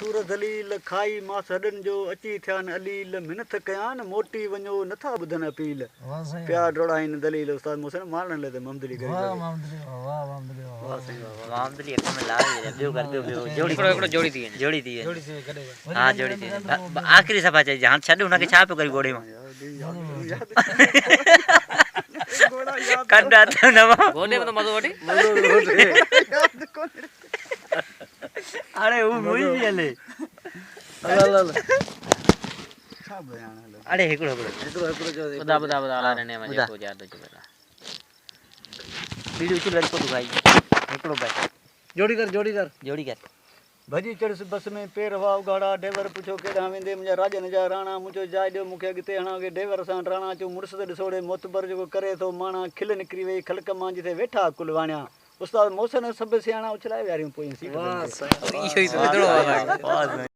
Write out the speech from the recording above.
सूर दलील खाई मास हडन जो अची थियान अलील मिनत कयान मोटी वञो नथा ॿुधन अपील प्यार डोड़ाइन दलील उस्ताद मोहसिन मारन ले ममदली करे वाह मामदली वाह मामदली वाह सही वाह मामदली एक में लाल बियो कर बियो जोड़ी जोड़ी थी जोड़ी थी हां जोड़ी थी आखिरी सफा चाहिए हां छड उनके छा पे करी गोड़े में कड्डा तो नवा गोड़े में तो मजो वठी याद कोन अरे वो मुई भी हले छा बयान हले अरे हिकड़ो जो बदा रहने में को याद जो बेटा वीडियो चल को दुखाई हिकड़ो भाई जोड़ी कर भजी चढ़स बस में पेर हवा उगाड़ा ड्राइवर पुछो केड़ा वेंदे मुजा राजन जा राणा मुझो जाय दियो मुखे अगते हणा के ड्राइवर सां राणा चो मुड़स ॾिसोड़े मोतबर जो करे तो माणा खिल निकरी वे खलक मां जिथे वेठा कुल वाणिया उस्ताद मोहसिन सब सियाणा उछलाए वियारियूं पोई सीट वाह इहो ई